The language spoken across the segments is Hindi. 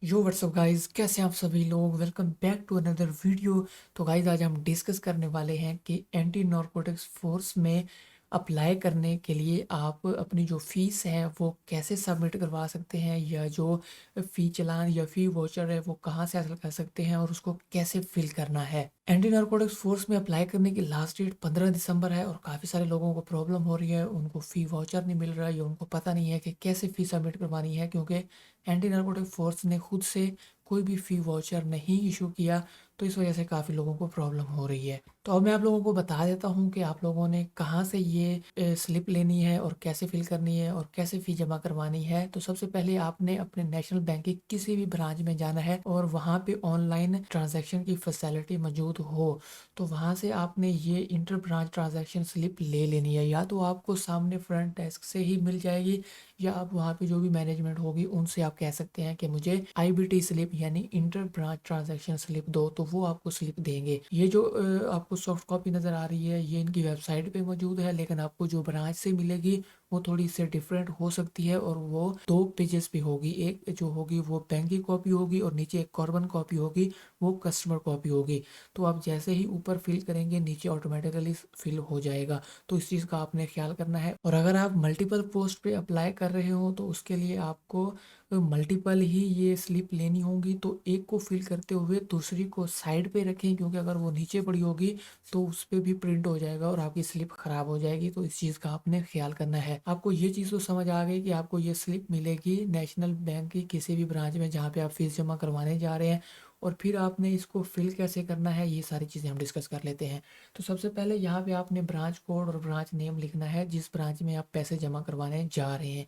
यो व्हाट्सअप गाइस, कैसे हैं आप सभी लोग। Welcome back to another video. तो गाइस आज हम डिस्कस करने वाले हैं कि एंटी नारकोटिक्स फोर्स में अप्लाई करने के लिए आप अपनी जो फीस है वो कैसे सबमिट करवा सकते हैं, या जो फ़ी चालान या फ़ी वाउचर है वो कहाँ से हासिल कर सकते हैं और उसको कैसे फिल करना है। एंटी नारकोटिक्स फोर्स में अप्लाई करने की लास्ट डेट 15 दिसंबर है और काफ़ी सारे लोगों को प्रॉब्लम हो रही है, उनको फ़ी वाउचर नहीं मिल रहा है या उनको पता नहीं है कि कैसे फ़ी सबमिट करवानी है, क्योंकि एंटी नारकोटिक फोर्स ने खुद से कोई भी फ़ी वाउचर नहीं इशू किया। तो इस वजह से काफ़ी लोगों को प्रॉब्लम हो रही है। तो अब मैं आप लोगों को बता देता हूँ कि आप लोगों ने कहाँ से ये स्लिप लेनी है और कैसे फिल करनी है और कैसे फ़ी जमा करवानी है। तो सबसे पहले आपने अपने नेशनल बैंक की किसी भी ब्रांच में जाना है और वहाँ पे ऑनलाइन ट्रांजैक्शन की फैसिलिटी मौजूद हो, तो वहाँ से आपने ये इंटर ब्रांच ट्रांजैक्शन स्लिप ले लेनी है। या तो आपको सामने फ्रंट डेस्क से ही मिल जाएगी, या आप वहाँ पे जो भी मैनेजमेंट होगी उनसे आप कह सकते हैं कि मुझे आईबीटी स्लिप यानी इंटर ब्रांच ट्रांजैक्शन स्लिप दो, तो वो आपको स्लिप देंगे। ये जो आपको सॉफ्ट कॉपी नज़र आ रही है ये इनकी वेबसाइट पे मौजूद है, लेकिन आपको जो ब्रांच से मिलेगी वो थोड़ी इससे डिफरेंट हो सकती है और वो 2 पेजेस पे होगी। एक जो होगी वो बैंक की कॉपी होगी और नीचे एक कॉर्बन कॉपी होगी, वो कस्टमर कॉपी होगी। तो आप जैसे ही ऊपर फिल करेंगे नीचे ऑटोमेटिकली फिल हो जाएगा। तो इस चीज़ का आपने ख्याल करना है। और अगर आप मल्टीपल पोस्ट पे अप्लाई कर रहे हो तो उसके लिए आपको मल्टीपल ही ये स्लिप लेनी होगी। तो एक को फिल करते हुए दूसरी को साइड पे रखें, क्योंकि अगर वो नीचे पड़ी होगी तो उस पे भी प्रिंट हो जाएगा और आपकी स्लिप खराब हो जाएगी। तो इस चीज़ का आपने ख्याल करना है। आपको ये चीज़ तो समझ आ गई कि आपको ये स्लिप मिलेगी नेशनल बैंक की किसी भी ब्रांच में जहाँ पे आप फीस जमा करवाने जा रहे हैं। और फिर आपने इसको फिल कैसे करना है ये सारी चीज़ें हम डिस्कस कर लेते हैं। तो सबसे पहले यहाँ पे आपने ब्रांच कोड और ब्रांच नेम लिखना है जिस ब्रांच में आप पैसे जमा करवाने जा रहे हैं।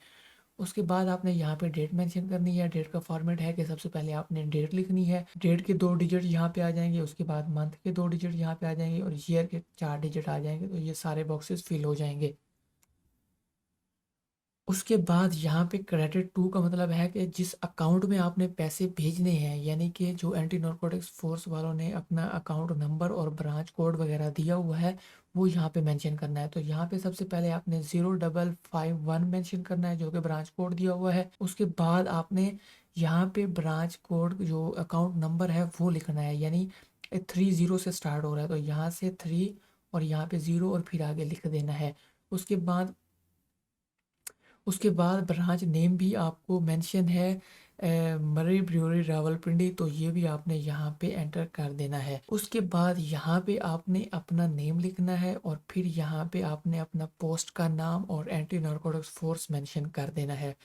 उसके बाद आपने यहाँ पे डेट मेंशन करनी है। डेट का फॉर्मेट है कि सबसे पहले आपने डेट लिखनी है, डेट के 2 डिजिट यहाँ पे आ जाएंगे, उसके बाद मंथ के 2 डिजिट यहाँ पे आ जाएंगे और ईयर के 4 डिजिट आ जाएंगे। तो ये सारे बॉक्सेस फिल हो जाएंगे। उसके बाद यहाँ पे क्रेडिट टू का मतलब है कि जिस अकाउंट में आपने पैसे भेजने हैं, यानी कि जो एंटी नारकोटिक्स फोर्स वालों ने अपना अकाउंट नंबर और ब्रांच कोड वगैरह दिया हुआ है वो यहाँ पे मेंशन करना है। तो यहाँ पे सबसे पहले आपने 0551 मेंशन करना है जो कि ब्रांच कोड दिया हुआ है। उसके बाद आपने यहाँ पे ब्रांच कोड जो अकाउंट नंबर है वो लिखना है, यानी 30 से स्टार्ट हो रहा है तो यहाँ से 3 और यहाँ पे 0 और फिर आगे लिख देना है। उसके बाद उसके बाद ब्रांच नेम भी आपको मेंशन है मरी ब्रूअरी रावलपिंडी, तो ये भी आपने यहाँ पे एंटर कर देना है। उसके बाद यहाँ पे आपने अपना नेम लिखना है और फिर यहाँ पे आपने अपना पोस्ट का नाम और एंटी नारकोटिक्स फोर्स मेंशन कर देना है।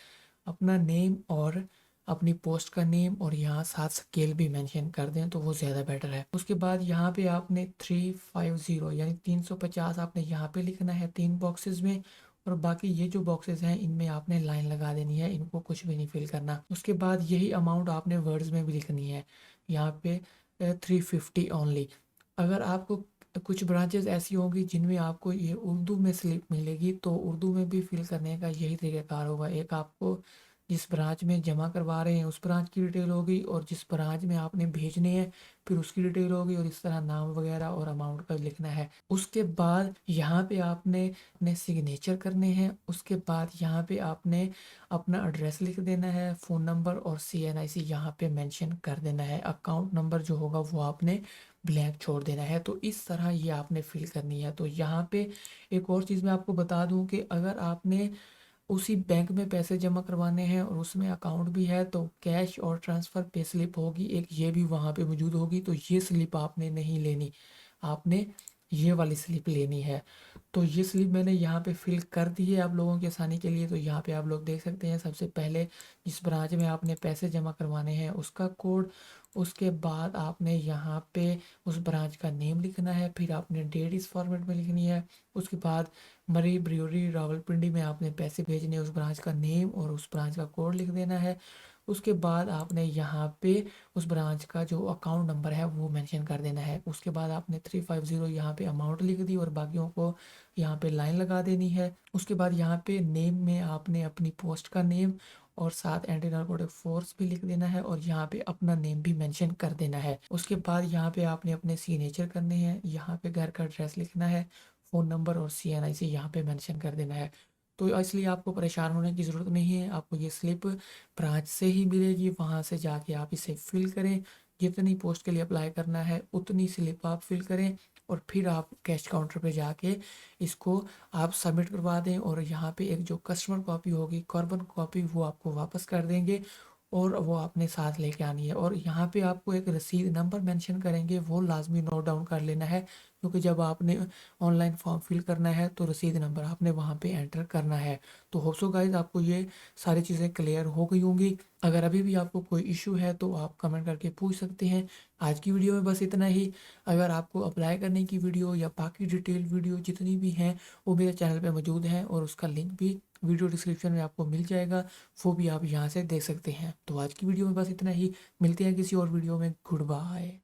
अपना नेम और अपनी पोस्ट का नेम और यहाँ साथ स्केल भी मेंशन कर दें तो वो ज़्यादा बेटर है। उसके बाद यहाँ पे आपने 350 यानी 350 आपने यहाँ पे लिखना है 3 बॉक्सेस में। और बाकी ये जो बॉक्सेस हैं इनमें आपने लाइन लगा देनी है, इनको कुछ भी नहीं फिल करना। उसके बाद यही अमाउंट आपने वर्ड्स में भी लिखनी है, यहाँ पे 350 ओनली। अगर आपको कुछ ब्रांचेस ऐसी होंगी जिनमें आपको ये उर्दू में स्लिप मिलेगी तो उर्दू में भी फिल करने का यही तरीकाकार होगा। एक आपको जिस ब्रांच में जमा करवा रहे हैं उस ब्रांच की डिटेल होगी और जिस ब्रांच में आपने भेजने हैं फिर उसकी डिटेल होगी, और इस तरह नाम वगैरह और अमाउंट का लिखना है। उसके बाद यहाँ पे आपने अपने सिग्नेचर करने हैं। उसके बाद यहाँ पे आपने अपना एड्रेस लिख देना है, फ़ोन नंबर और CNIC यहाँ पे मेंशन कर देना है। अकाउंट नंबर जो होगा वो आपने ब्लैंक छोड़ देना है। तो इस तरह ये आपने फिल करनी है। तो यहाँ पे एक और चीज़ मैं आपको बता दूं कि अगर आपने उसी बैंक में पैसे जमा करवाने हैं और उसमें अकाउंट भी है तो कैश और ट्रांसफ़र पे स्लिप होगी एक, ये भी वहाँ पे मौजूद होगी। तो ये स्लिप आपने नहीं लेनी, आपने ये वाली स्लिप लेनी है। तो ये स्लिप मैंने यहाँ पे फिल कर दी है आप लोगों की आसानी के लिए। तो यहाँ पे आप लोग देख सकते हैं सबसे पहले जिस ब्रांच में आपने पैसे जमा करवाने हैं उसका कोड। उसके बाद आपने यहाँ पे उस ब्रांच का नेम लिखना है, फिर आपने डेट इस फॉर्मेट में लिखनी है। उसके बाद मरी ब्रियोरी रावलपिंडी में आपने पैसे भेजने हैं, उस ब्रांच का नेम और उस ब्रांच का कोड लिख देना है। उसके बाद आपने यहाँ पे उस ब्रांच का जो अकाउंट नंबर है वो मेंशन कर देना है। उसके बाद आपने 350 यहाँ पे अमाउंट लिख दी और बाकियों को यहाँ पे लाइन लगा देनी है। उसके बाद यहाँ पे नेम में आपने अपनी पोस्ट का नेम और साथ एंटी नारकोटिक फोर्स भी लिख देना है और यहाँ पे अपना नेम भी मेंशन कर देना है। उसके बाद यहाँ पे आपने अपने सिग्नेचर करने हैं, यहाँ पे घर का एड्रेस लिखना है, फ़ोन नंबर और CNIC यहाँ पे मेंशन कर देना है। तो इसलिए आपको परेशान होने की ज़रूरत नहीं है। आपको ये स्लिप ब्रांच से ही मिलेगी, वहाँ से जाके आप इसे फिल करें। जितनी पोस्ट के लिए अप्लाई करना है उतनी स्लिप आप फिल करें और फिर आप कैश काउंटर पे जाके इसको आप सबमिट करवा दें, और यहाँ पे एक जो कस्टमर कॉपी होगी, कार्बन कॉपी, वो आपको वापस कर देंगे और वो अपने साथ लेके आनी है। और यहाँ पे आपको एक रसीद नंबर मेंशन करेंगे, वो लाजमी नोट डाउन कर लेना है, क्योंकि जब आपने ऑनलाइन फॉर्म फिल करना है तो रसीद नंबर आपने वहाँ पे एंटर करना है। तो होप सो गाइज आपको ये सारी चीज़ें क्लियर हो गई होंगी। अगर अभी भी आपको कोई इशू है तो आप कमेंट करके पूछ सकते हैं। आज की वीडियो में बस इतना ही। अगर आपको अप्लाई करने की वीडियो या बाकी डिटेल वीडियो जितनी भी हैं वो मेरे चैनल पे मौजूद हैं, और उसका लिंक भी वीडियो डिस्क्रिप्शन में आपको मिल जाएगा, वो भी आप यहाँ से देख सकते हैं। तो आज की वीडियो में बस इतना ही। मिलते हैं किसी और वीडियो में। Good bye.